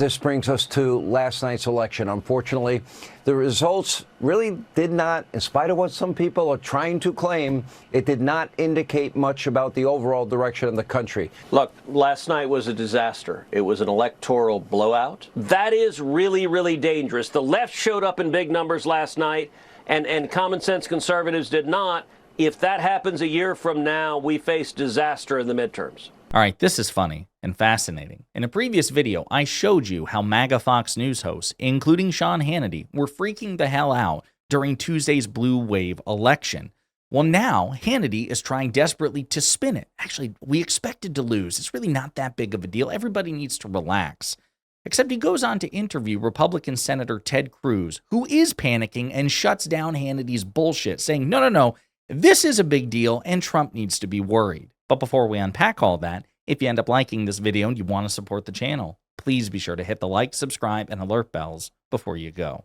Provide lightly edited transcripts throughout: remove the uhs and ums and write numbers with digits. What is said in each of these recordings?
this brings us to last night's election. Unfortunately, the results really did not, in spite of what some people are trying to claim, it did not indicate much about the overall direction of the country. Look, last night was a disaster. It was an electoral blowout. That is really, really dangerous. The left showed up in big numbers last night, and common sense conservatives did not. If that happens a year from now, we face disaster in the midterms. All right, this is funny and fascinating. In a previous video, I showed you how MAGA Fox News hosts, including Sean Hannity, were freaking the hell out during Tuesday's blue wave election. Well, now Hannity is trying desperately to spin it. Actually, we expected to lose. It's really not that big of a deal. Everybody needs to relax. Except he goes on to interview Republican Senator Ted Cruz, who is panicking and shuts down Hannity's bullshit, saying, no, this is a big deal and Trump needs to be worried. But before we unpack all that, if you end up liking this video and you want to support the channel, please be sure to hit the like, subscribe, and alert bells before you go.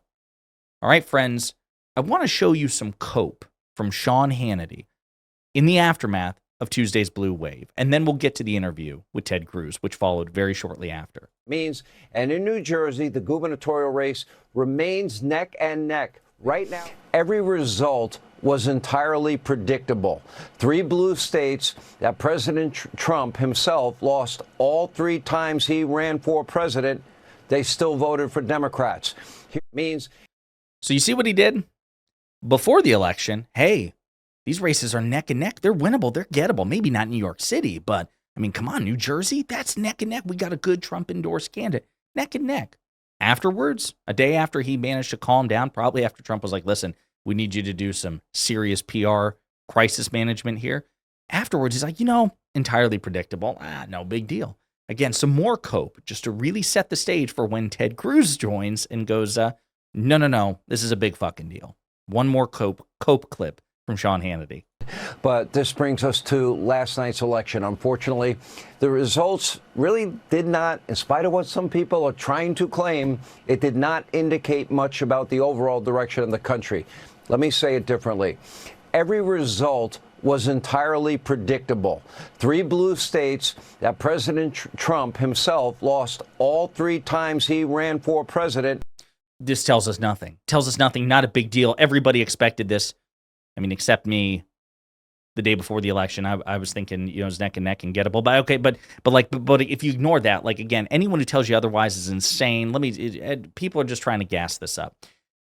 All right, friends, I want to show you some cope from Sean Hannity in the aftermath of Tuesday's blue wave, and then we'll get to the interview with Ted Cruz, which followed very shortly after. And in New Jersey, the gubernatorial race remains neck and neck. Right now, every result was entirely predictable. 3 blue states that President Trump himself lost all 3 times he ran for president, they still voted for Democrats. So you see what he did? Before the election, hey, these races are neck and neck. They're winnable. They're gettable. Maybe not New York City, but, I mean, come on, New Jersey, that's neck and neck. We got a good Trump-endorsed candidate. Neck and neck. Afterwards, a day after he managed to calm down, probably after Trump was like, listen, we need you to do some serious PR crisis management here. Afterwards, he's like, entirely predictable. No big deal. Again, some more cope just to really set the stage for when Ted Cruz joins and goes, no, this is a big fucking deal. One more cope clip from Sean Hannity. But this brings us to last night's election. Unfortunately, the results really did not, in spite of what some people are trying to claim, it did not indicate much about the overall direction of the country. Let me say it differently. Every result was entirely predictable. 3 blue states that President Trump himself lost all 3 times he ran for president. This tells us nothing. Tells us nothing. Not a big deal. Everybody expected this. I mean, except me. The day before the election, I was thinking, it's neck and neck and gettable. But okay, but if you ignore that, like, again, anyone who tells you otherwise is insane. People are just trying to gas this up.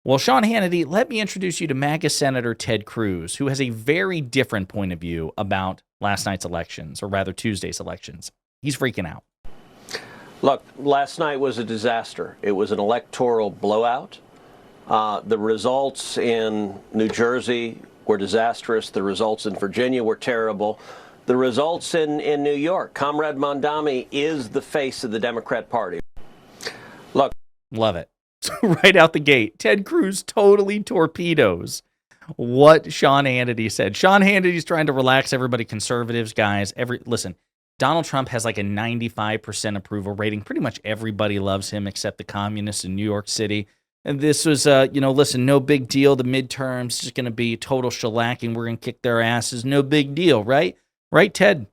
Well, Sean Hannity, let me introduce you to MAGA Senator Ted Cruz, who has a very different point of view about last night's elections, or rather Tuesday's elections. He's freaking out. Look, last night was a disaster. It was an electoral blowout. The results in New Jersey were disastrous. The results in Virginia were terrible. The results in New York, Comrade Mondami is the face of the Democrat Party. Look. Love it. Right out the gate, Ted Cruz totally torpedoes what Sean Hannity said. Sean Hannity's trying to relax everybody, conservatives, guys. Listen, Donald Trump has like a 95% approval rating. Pretty much everybody loves him except the communists in New York City. And this was, listen, no big deal. The midterms is going to be total shellacking. We're going to kick their asses. No big deal, right? Right, Ted?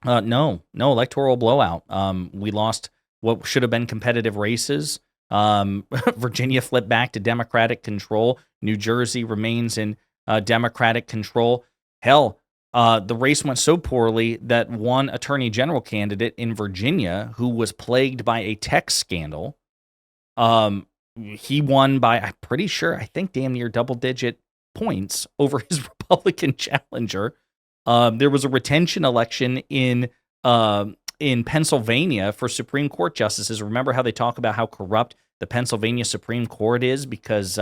No electoral blowout. We lost what should have been competitive races. Virginia flipped back to Democratic control. New Jersey remains in Democratic control. Hell, the race went so poorly that one attorney general candidate in Virginia, who was plagued by a tech scandal, he won by, I'm pretty sure, I think damn near double-digit points over his Republican challenger. There was a retention election in Pennsylvania for Supreme Court justices. Remember how they talk about how corrupt the Pennsylvania Supreme Court is? Because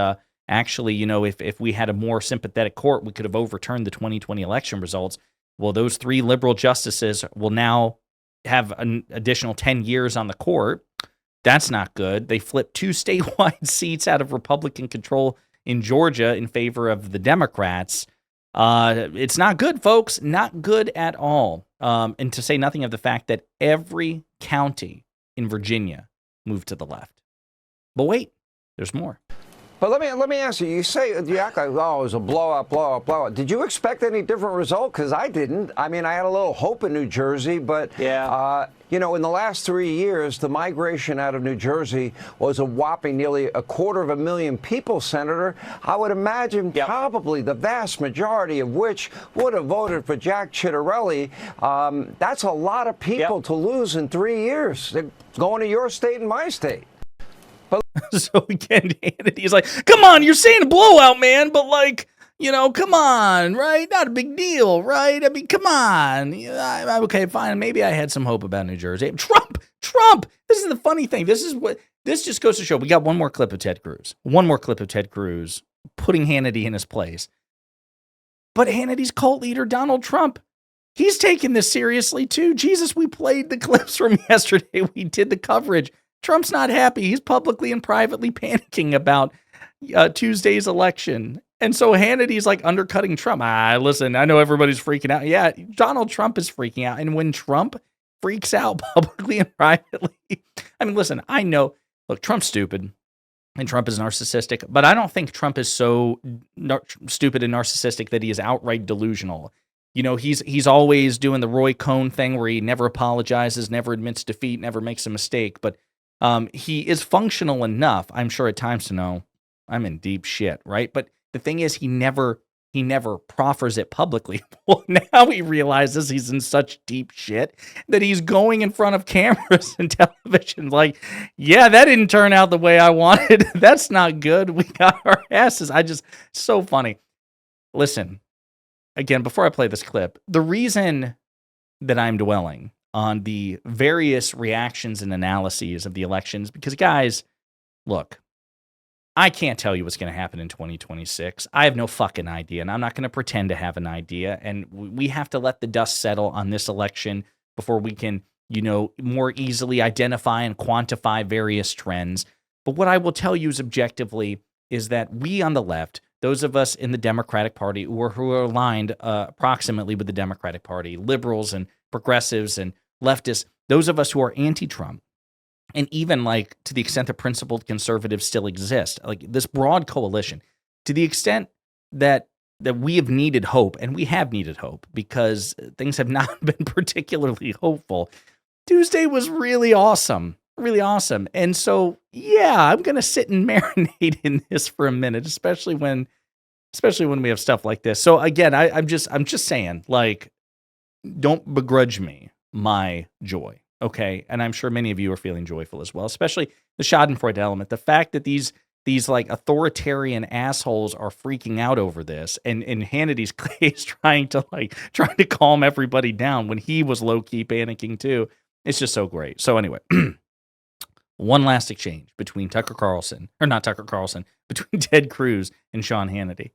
actually, if we had a more sympathetic court, we could have overturned the 2020 election results. Well, those 3 liberal justices will now have an additional 10 years on the court. That's not good. They flipped 2 statewide seats out of Republican control in Georgia in favor of the Democrats. It's not good, folks. Not good at all. And to say nothing of the fact that every county in Virginia moved to the left. But wait, there's more. But let me ask you. You act like, oh, it was a blowout. Did you expect any different result? Because I didn't. I mean, I had a little hope in New Jersey, but yeah. You know, in the last 3 years, the migration out of New Jersey was a whopping nearly 250,000 people, Senator. I would imagine probably the vast majority of which would have voted for Jack Ciattarelli. That's a lot of people to lose in 3 years. They're going to your state and my state. So again, Hannity's like, come on, you're saying a blowout, man, but like, you know, come on, right? Not a big deal, right? I mean, come on. Okay, fine. Maybe I had some hope about New Jersey. Trump. This is the funny thing. This just goes to show. We got one more clip of Ted Cruz. One more clip of Ted Cruz putting Hannity in his place. But Hannity's cult leader, Donald Trump, he's taking this seriously too. Jesus, we played the clips from yesterday. We did the coverage. Trump's not happy. He's publicly and privately panicking about Tuesday's election. And so Hannity's like undercutting Trump. Listen, I know everybody's freaking out. Yeah, Donald Trump is freaking out. And when Trump freaks out publicly and privately, I mean, listen, I know, look, Trump's stupid and Trump is narcissistic, but I don't think Trump is so stupid and narcissistic that he is outright delusional. You know, he's always doing the Roy Cohn thing where he never apologizes, never admits defeat, never makes a mistake. But he is functional enough, I'm sure at times, to know I'm in deep shit, right? But the thing is, he never proffers it publicly. Well, now he realizes he's in such deep shit that he's going in front of cameras and television like, yeah, that didn't turn out the way I wanted. That's not good. We got our asses. So funny. Listen, again, before I play this clip, the reason that I'm dwelling on the various reactions and analyses of the elections, because guys, look, I can't tell you what's going to happen in 2026. I have no fucking idea, and I'm not going to pretend to have an idea. And we have to let the dust settle on this election before we can, you know, more easily identify and quantify various trends. But what I will tell you is objectively is that we on the left, those of us in the Democratic Party who are aligned approximately with the Democratic Party, liberals and progressives and leftists, those of us who are anti-Trump, and even like to the extent that principled conservatives still exist, like this broad coalition, to the extent that we have needed hope, and we have needed hope because things have not been particularly hopeful. Tuesday was really awesome. Really awesome. And so, yeah, I'm going to sit and marinate in this for a minute, especially when we have stuff like this. So again, I'm just saying, like, don't begrudge me my joy. Okay. And I'm sure many of you are feeling joyful as well, especially the Schadenfreude element. The fact that these like authoritarian assholes are freaking out over this, and Hannity's case trying to calm everybody down when he was low key panicking too. It's just so great. So anyway, one last exchange between between Ted Cruz and Sean Hannity.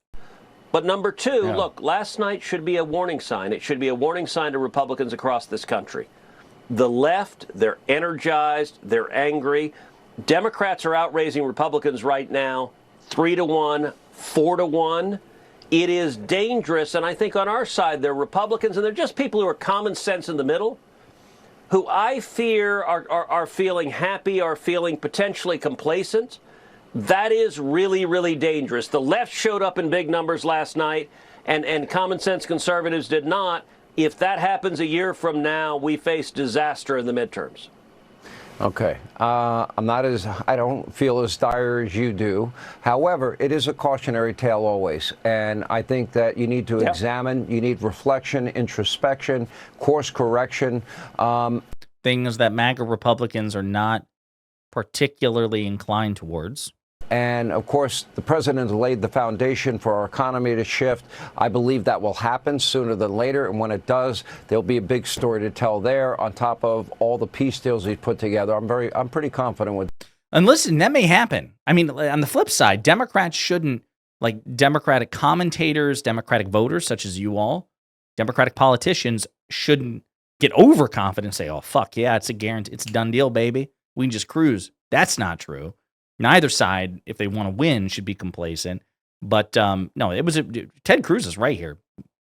But number two, look, last night should be a warning sign. It should be a warning sign to Republicans across this country. The left, they're energized, they're angry. Democrats are outraising Republicans right now, 3-1, 4-1. It is dangerous, and I think on our side, they're Republicans, and they're just people who are common sense in the middle, who I fear are feeling happy, are feeling potentially complacent. That is really, really dangerous. The left showed up in big numbers last night, and common sense conservatives did not. If that happens a year from now, we face disaster in the midterms. Okay. I don't feel as dire as you do. However, it is a cautionary tale always. And I think that you need to examine, you need reflection, introspection, course correction. Things that MAGA Republicans are not particularly inclined towards. And, of course, the president laid the foundation for our economy to shift. I believe that will happen sooner than later. And when it does, there'll be a big story to tell there on top of all the peace deals he's put together. I'm pretty confident with. And listen, that may happen. I mean, on the flip side, Democrats shouldn't, like Democratic commentators, Democratic voters such as you all, Democratic politicians shouldn't get overconfident and say, oh, fuck yeah, it's a guarantee. It's a done deal, baby. We can just cruise. That's not true. Neither side, if they want to win, should be complacent. But no, Ted Cruz is right here.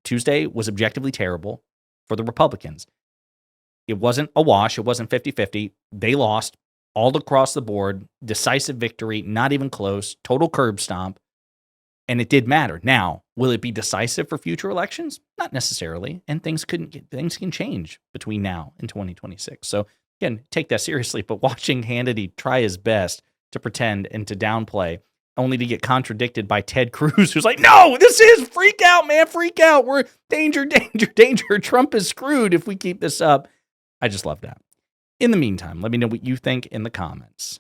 Tuesday was objectively terrible for the Republicans. It wasn't a wash. It wasn't 50-50. They lost all across the board. Decisive victory, not even close. Total curb stomp. And it did matter. Now, will it be decisive for future elections? Not necessarily. And things can change between now and 2026. So again, take that seriously. But watching Hannity try his best to pretend and to downplay, only to get contradicted by Ted Cruz, who's like, no, this is freak out, man, freak out. We're danger, danger, danger. Trump is screwed if we keep this up. I just love that. In the meantime, let me know what you think in the comments.